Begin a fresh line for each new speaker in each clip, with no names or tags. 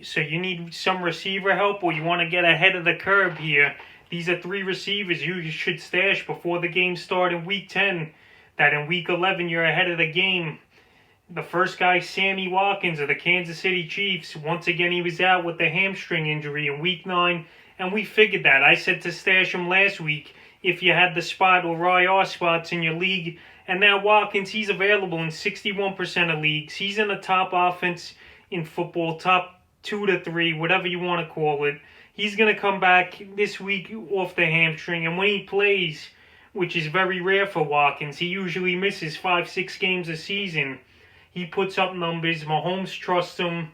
So you need some receiver help, or you want to get ahead of the curve here. These are 3 receivers you should stash before the game start in Week 10. That in Week 11 you're ahead of the game. The first guy, Sammy Watkins of the Kansas City Chiefs. Once again, he was out with a hamstring injury in Week 9, and we figured that. I said to stash him last week if you had the spot or IR spots in your league. And now Watkins, he's available in 61% of leagues. He's in the top offense in football, top 2 to 3, whatever you want to call it. He's going to come back this week off the hamstring, and when he plays, which is very rare for Watkins, he usually misses 5-6 games a season. He puts up numbers. Mahomes trusts him.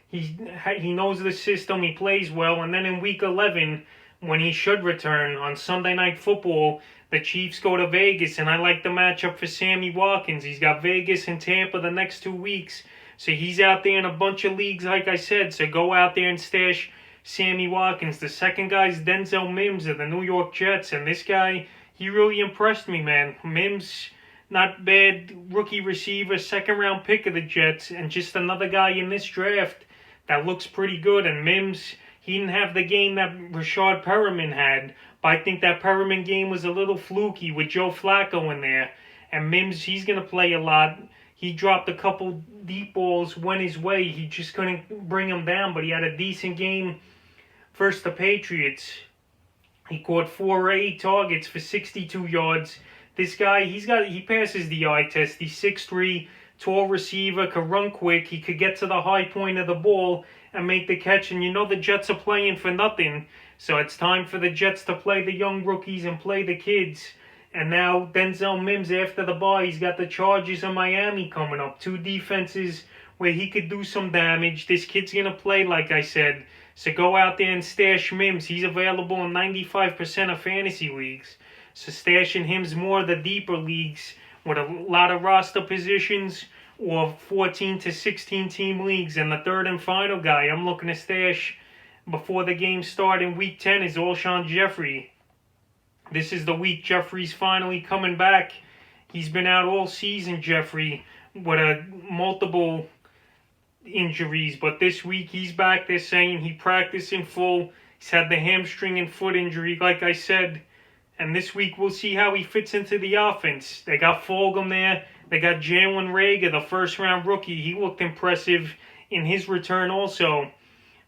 He knows the system. He plays well. And then in Week 11, when he should return on Sunday Night Football, the Chiefs go to Vegas, and I like the matchup for Sammy Watkins. He's got Vegas and Tampa the next 2 weeks. So he's out there in a bunch of leagues, like I said. So go out there and stash Sammy Watkins. The second guy is Denzel Mims of the New York Jets. And this guy, he really impressed me, man. Mims, not bad rookie receiver, second-round pick of the Jets, and just another guy in this draft that looks pretty good. And Mims, he didn't have the game that Rashad Perriman had, but I think that Perriman game was a little fluky with Joe Flacco in there. And Mims, he's going to play a lot. He dropped a couple deep balls, went his way. He just couldn't bring him down, but he had a decent game versus the Patriots. He caught 4 or 8 targets for 62 yards. This guy, he passes the eye test. He's 6'3", tall receiver, could run quick. He could get to the high point of the ball and make the catch. And you know the Jets are playing for nothing. So it's time for the Jets to play the young rookies and play the kids. And now Denzel Mims, after the bye, he's got the Chargers and Miami coming up. 2 defenses where he could do some damage. This kid's going to play, like I said. So go out there and stash Mims. He's available in 95% of fantasy leagues. So stashing him's more the deeper leagues with a lot of roster positions, or 14 to 16 team leagues. And the third and final guy I'm looking to stash before the game start in Week 10 is Alshon Jeffrey. This is the week Jeffrey's finally coming back. He's been out all season, Jeffrey, with multiple injuries. But this week he's back. They're saying he practiced in full. He's had the hamstring and foot injury, like I said. And this week we'll see how he fits into the offense. They got Fulgham there. They got Jalen Reagor, the first-round rookie. He looked impressive in his return also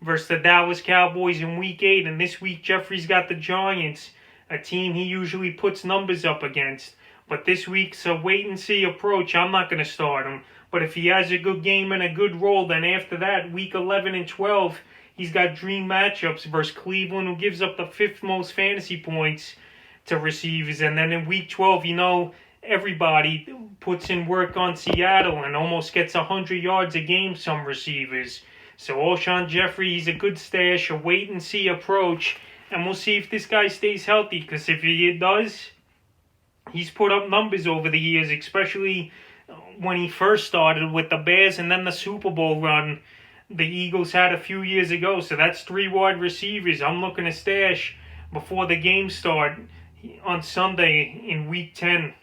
versus the Dallas Cowboys in Week 8. And this week Jeffrey's got the Giants, a team he usually puts numbers up against. But this week's a wait-and-see approach. I'm not going to start him. But if he has a good game and a good role, then after that, Week 11 and 12, he's got dream matchups versus Cleveland, who gives up the 5th most fantasy points to receivers. And then in Week 12, you know, everybody puts in work on Seattle and almost gets 100 yards a game, some receivers. So Alshon Jeffrey, he's a good stash, a wait-and-see approach. And we'll see if this guy stays healthy, because if he does, he's put up numbers over the years, especially when he first started with the Bears and then the Super Bowl run the Eagles had a few years ago. So that's 3 wide receivers I'm looking to stash before the game start on Sunday in Week 10.